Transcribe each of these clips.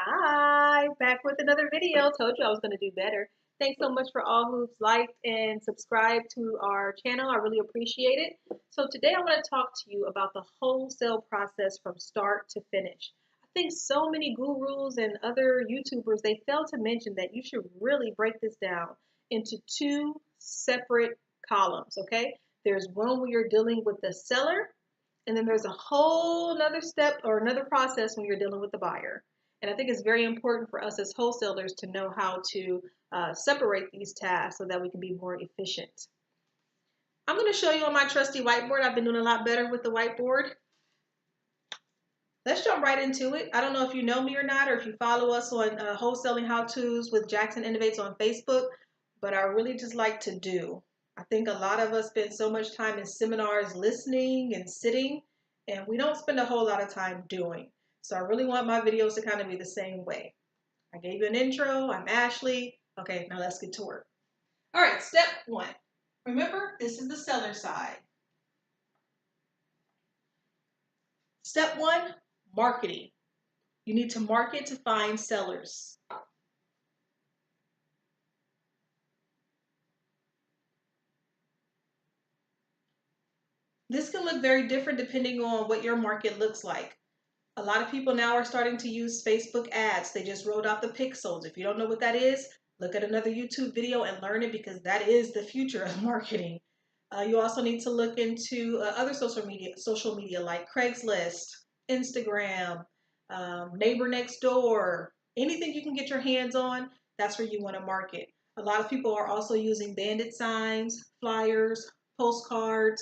Hi, back with another video. Told you I was going to do better. Thanks so much for all who've liked and subscribed to our channel. I really appreciate it. So today I want to talk to you about the wholesale process from start to finish. I think so many gurus and other YouTubers, they fail to mention that you should really break this down into two separate columns, okay? There's one where you're dealing with the seller, and then there's a whole another step or another process when you're dealing with the buyer. And I think it's very important for us as wholesalers to know how to separate these tasks so that we can be more efficient. I'm going to show you on my trusty whiteboard. I've been doing a lot better with the whiteboard. Let's jump right into it. I don't know if you know me or not, or if you follow us on Wholesaling How-Tos with Jackson Innovates on Facebook, but I really just like to do. I think a lot of us spend so much time in seminars listening and sitting, and we don't spend a whole lot of time doing. So I really want my videos to kind of be the same way. I gave you an intro. I'm Ashley. Okay, now let's get to work. All right, step one. Remember, this is the seller side. Step one, marketing. You need to market to find sellers. This can look very different depending on what your market looks like. A lot of people now are starting to use Facebook ads. They just rolled out the pixels. If you don't know what that is, look at another YouTube video and learn it, because that is the future of marketing. You also need to look into other social media like Craigslist, Instagram, Neighbor Next Door, anything you can get your hands on, that's where you want to market. A lot of people are also using bandit signs, flyers, postcards.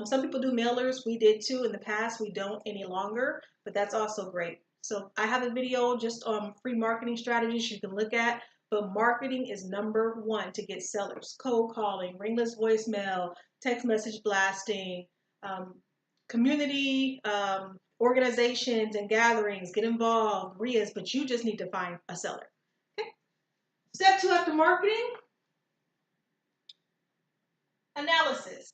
Some people do mailers. We did too in the past. We don't any longer, but that's also great. So I have a video just on free marketing strategies you can look at, but marketing is number one to get sellers. Cold calling, ringless voicemail, text message blasting, community organizations and gatherings, get involved, RIAs, but you just need to find a seller. Okay. Step two after marketing, analysis.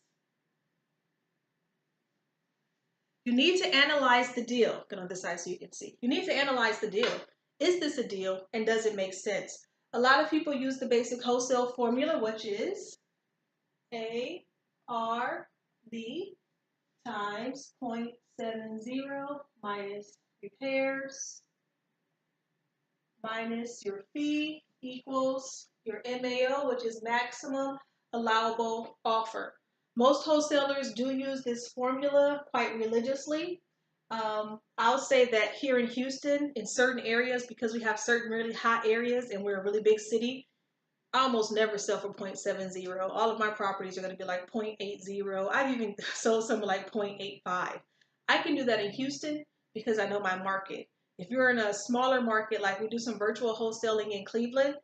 You need to analyze the deal. Get on this side so you can see. You need to analyze the deal. Is this a deal, and does it make sense? A lot of people use the basic wholesale formula, which is ARV times 0.70 minus repairs minus your fee equals your MAO, which is maximum allowable offer. Most wholesalers do use this formula quite religiously. I'll say that here in Houston, in certain areas, because we have certain really hot areas and we're a really big city, I almost never sell for 0.70. All of my properties are going to be like 0.80. I've even sold some like 0.85. I can do that in Houston because I know my market. If you're in a smaller market, like we do some virtual wholesaling in Cleveland,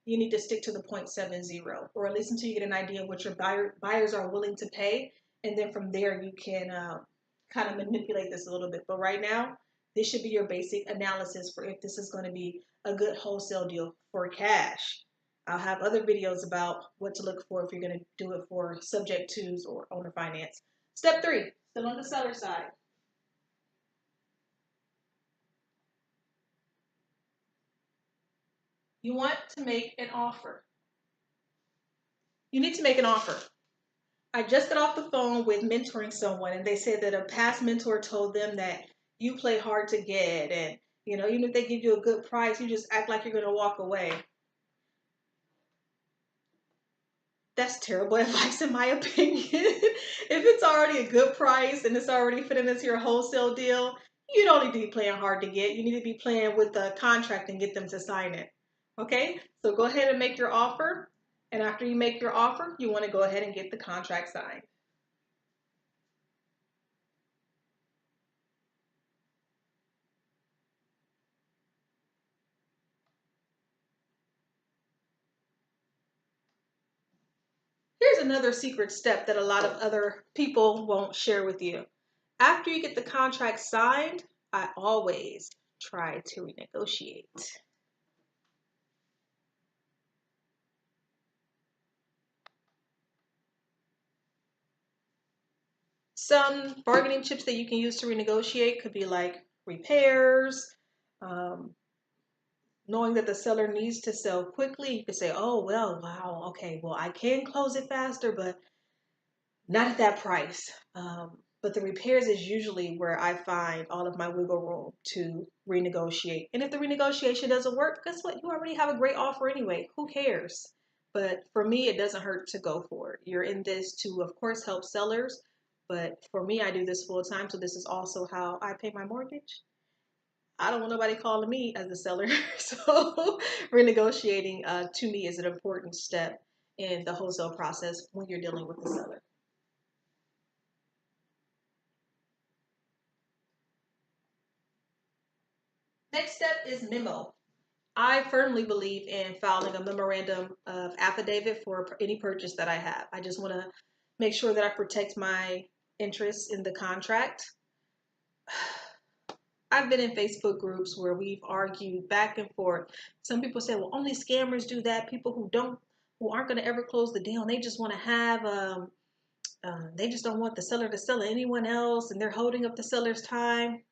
you need to stick to the 0.70, or at least until you get an idea of what your buyers are willing to pay. And then from there, you can kind of manipulate this a little bit. But right now, this should be your basic analysis for if this is going to be a good wholesale deal for cash. I'll have other videos about what to look for if you're going to do it for subject tos or owner finance. Step three, still on the seller side. You want to make an offer. You need to make an offer. I just got off the phone with mentoring someone, and they said that a past mentor told them that you play hard to get, and even if they give you a good price, you just act like you're going to walk away. That's terrible advice in my opinion. If it's already a good price and it's already fitting into your wholesale deal, you don't need to be playing hard to get. You need to be playing with the contract and get them to sign it. Okay, so go ahead and make your offer. And after you make your offer, you want to go ahead and get the contract signed. Here's another secret step that a lot of other people won't share with you. After you get the contract signed, I always try to renegotiate. Some bargaining chips that you can use to renegotiate could be like repairs, knowing that the seller needs to sell quickly, you can say, oh, well, wow, okay, well, I can close it faster, but not at that price. But the repairs is usually where I find all of my wiggle room to renegotiate. And if the renegotiation doesn't work, guess what? You already have a great offer anyway. Who cares? But for me, it doesn't hurt to go for it. You're in this to, of course, help sellers. But for me, I do this full time. So this is also how I pay my mortgage. I don't want nobody calling me as a seller. So renegotiating to me is an important step in the wholesale process when you're dealing with the seller. Next step is memo. I firmly believe in filing a memorandum of affidavit for any purchase that I have. I just want to make sure that I protect my interests in the contract. I've been in Facebook groups where we've argued back and forth. Some people say, well, only scammers do that. People who aren't going to ever close the deal, and they just want to have, they just don't want the seller to sell to anyone else, and they're holding up the seller's time.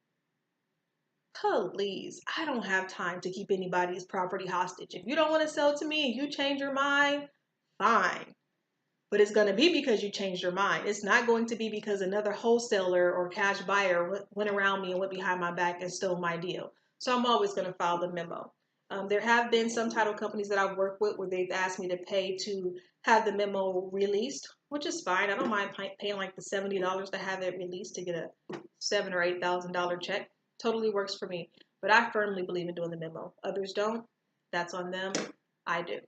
Please, I don't have time to keep anybody's property hostage. If you don't want to sell to me and you change your mind, fine. But it's going to be because you changed your mind. It's not going to be because another wholesaler or cash buyer went around me and went behind my back and stole my deal. So I'm always going to file the memo. There have been some title companies that I've worked with where they've asked me to pay to have the memo released, which is fine. I don't mind paying like the $70 to have it released to get a $7,000 or $8,000 check. Totally works for me. But I firmly believe in doing the memo. Others don't. That's on them. I do.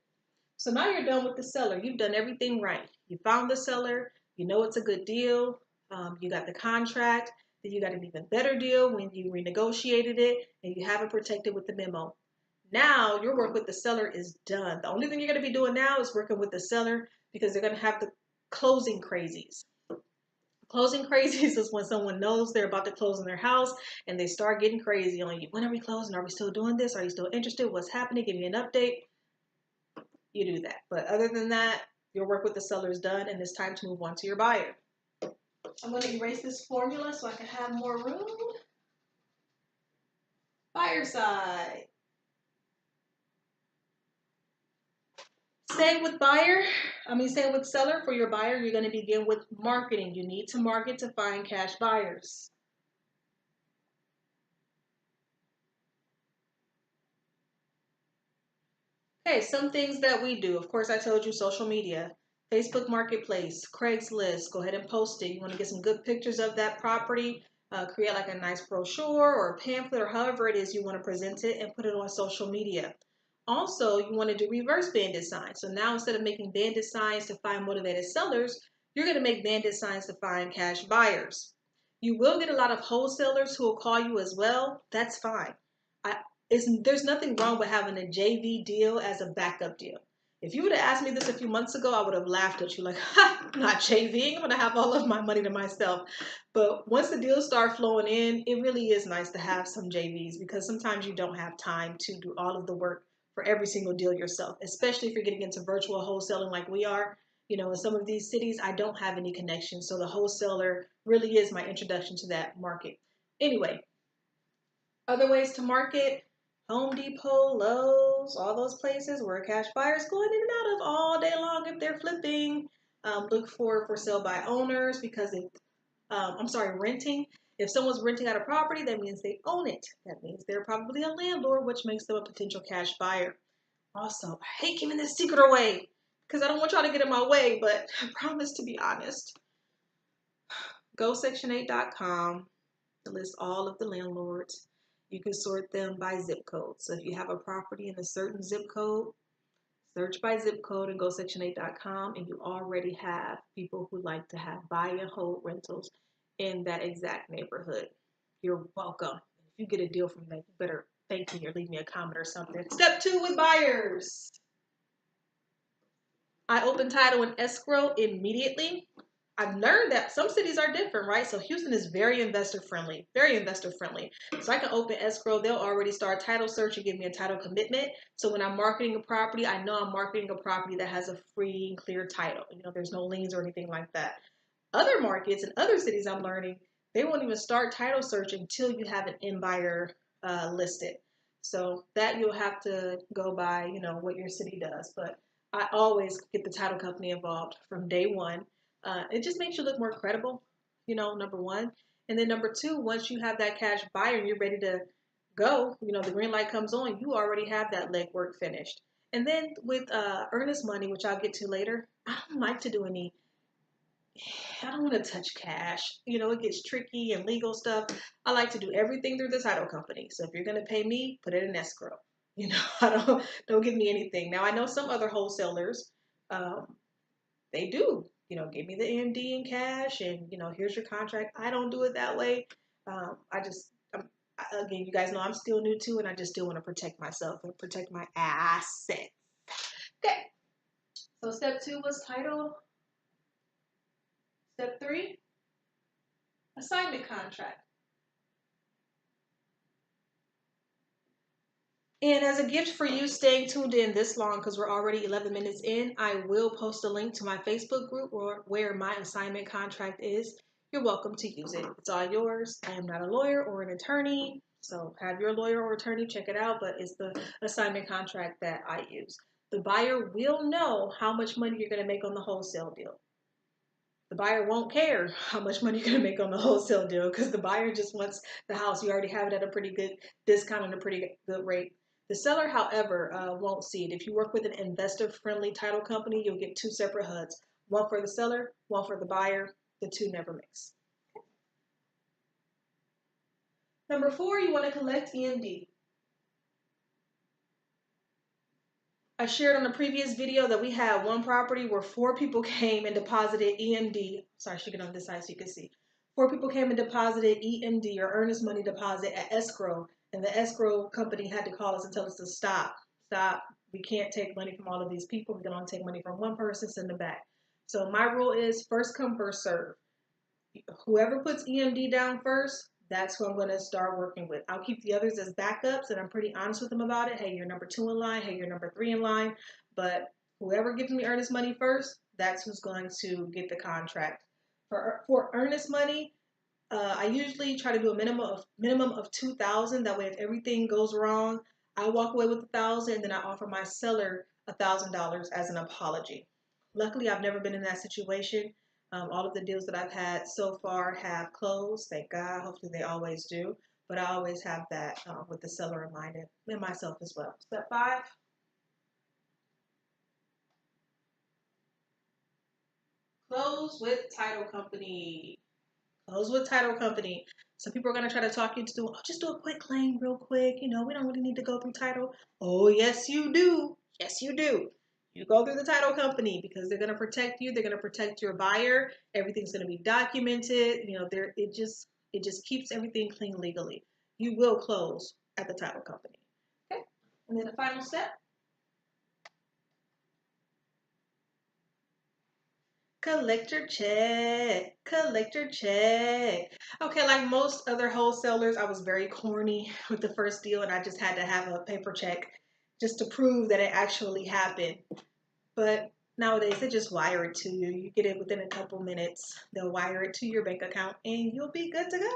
So now you're done with the seller. You've done everything right. You found the seller. You know it's a good deal. You got the contract. Then you got an even better deal when you renegotiated it and you have it protected with the memo. Now your work with the seller is done. The only thing you're going to be doing now is working with the seller because they're going to have the closing crazies. Closing crazies is when someone knows they're about to close on their house and they start getting crazy on you. When are we closing? Are we still doing this? Are you still interested? What's happening? Give me an update. You do that. But other than that, your work with the seller is done and it's time to move on to your buyer. I'm going to erase this formula so I can have more room. Buyer side. Same with same with seller. For your buyer, you're going to begin with marketing. You need to market to find cash buyers. Okay, some things that we do. Of course, I told you social media, Facebook Marketplace, Craigslist. Go ahead and post it. You want to get some good pictures of that property, create like a nice brochure or a pamphlet or however it is you want to present it and put it on social media. Also, you want to do reverse bandit signs. So now instead of making bandit signs to find motivated sellers, you're going to make bandit signs to find cash buyers. You will get a lot of wholesalers who will call you as well. That's fine. There's nothing wrong with having a JV deal as a backup deal. If you would have asked me this a few months ago, I would have laughed at you like, ha, not JVing. I'm going to have all of my money to myself. But once the deals start flowing in, it really is nice to have some JVs because sometimes you don't have time to do all of the work for every single deal yourself, especially if you're getting into virtual wholesaling like we are. You know, in some of these cities, I don't have any connections. So the wholesaler really is my introduction to that market. Anyway, other ways to market. Home Depot, Lowe's, all those places where cash buyers going in and out of all day long if they're flipping. Look for sale by owners because renting. If someone's renting out a property, that means they own it. That means they're probably a landlord, which makes them a potential cash buyer. Also, I hate giving this secret away because I don't want y'all to get in my way, but I promise to be honest. Go section8.com to list all of the landlords. You can sort them by zip code. So if you have a property in a certain zip code, search by zip code and go section8.com and you already have people who like to have buy and hold rentals in that exact neighborhood. You're welcome. If you get a deal from that, you better thank me or leave me a comment or something. Step 2 with buyers. I open title and escrow immediately. I've learned that some cities are different, right? So Houston is very investor friendly, very investor friendly. So I can open escrow. They'll already start title search and give me a title commitment. So when I'm marketing a property, I know I'm marketing a property that has a free and clear title. You know, there's no liens or anything like that. Other markets and other cities I'm learning, they won't even start title search until you have an end buyer listed. So that you'll have to go by, what your city does. But I always get the title company involved from day one. It just makes you look more credible, number one. And then number two, once you have that cash buyer and you're ready to go, the green light comes on, you already have that legwork finished. And then with earnest money, which I'll get to later, I don't like to do any I don't want to touch cash. It gets tricky and legal stuff. I like to do everything through the title company. So if you're going to pay me, put it in escrow. I don't give me anything. Now I know some other wholesalers, um, they do. Give me the MD in cash, and here's your contract. I don't do it that way. Again, you guys know I'm still new too, and I just still want to protect myself and protect my assets. Okay. So step two was title. Step three, assignment contract. And as a gift for you staying tuned in this long, because we're already 11 minutes in, I will post a link to my Facebook group where my assignment contract is. You're welcome to use it. It's all yours. I am not a lawyer or an attorney, so have your lawyer or attorney check it out, but it's the assignment contract that I use. The buyer will know how much money you're going to make on the wholesale deal. The buyer won't care how much money you're going to make on the wholesale deal because the buyer just wants the house. You already have it at a pretty good discount and a pretty good rate. The seller, however, won't see it. If you work with an investor-friendly title company, you'll get two separate HUDs. One for the seller, one for the buyer. The two never mix. Number four, you want to collect EMD. I shared on a previous video that we had one property where 4 people came and deposited EMD. Sorry, I should get on this side so you can see. 4 people came and deposited EMD or earnest money deposit at Escrow. And the escrow company had to call us and tell us to stop. We can't take money from all of these people. We can only take money from one person, send them back. So my rule is first come, first serve. Whoever puts EMD down first, that's who I'm going to start working with. I'll keep the others as backups, and I'm pretty honest with them about it. Hey, you're number 2 in line. Hey, you're number 3 in line. But whoever gives me earnest money first, that's who's going to get the contract. For earnest money, I usually try to do a minimum of 2,000. That way, if everything goes wrong, I walk away with 1,000, and then I offer my seller $1,000 as an apology. Luckily, I've never been in that situation. All of the deals that I've had so far have closed. Thank God. Hopefully, they always do. But I always have that with the seller in mind and myself as well. Step 5. Close with title company. Close with title company. Some people are going to try to talk you into, just do a quick claim real quick. We don't really need to go through title. Oh, yes, you do. Yes, you do. You go through the title company because they're going to protect you. They're going to protect your buyer. Everything's going to be documented. It just keeps everything clean legally. You will close at the title company. Okay. And then the final step. Collect your check. Collect your check. Okay, like most other wholesalers, I was very corny with the first deal and I just had to have a paper check just to prove that it actually happened. But nowadays, they just wire it to you. You get it within a couple minutes. They'll wire it to your bank account and you'll be good to go.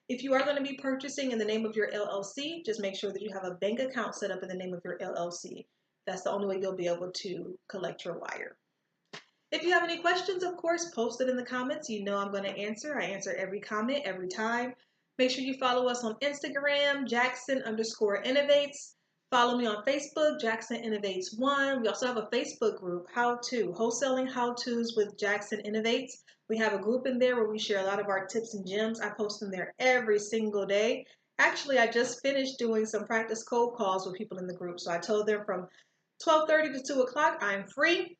If you are going to be purchasing in the name of your LLC, just make sure that you have a bank account set up in the name of your LLC. That's the only way you'll be able to collect your wire. If you have any questions, of course, post it in the comments. I'm going to answer. I answer every comment every time. Make sure you follow us on Instagram, Jackson_Innovates. Follow me on Facebook, Jackson Innovates 1. We also have a Facebook group, Wholesaling How-Tos with Jackson Innovates. We have a group in there where we share a lot of our tips and gems. I post them there every single day. Actually, I just finished doing some practice cold calls with people in the group. So I told them from 12:30 to 2 o'clock, I'm free.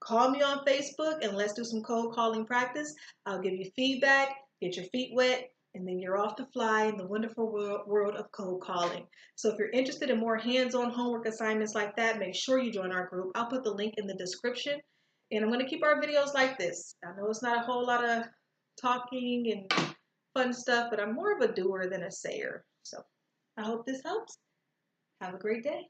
Call me on Facebook and let's do some cold calling practice. I'll give you feedback, get your feet wet, and then you're off to fly in the wonderful world of cold calling. So if you're interested in more hands-on homework assignments like that, make sure you join our group. I'll put the link in the description. And I'm going to keep our videos like this. I know it's not a whole lot of talking and fun stuff, but I'm more of a doer than a sayer. So I hope this helps. Have a great day.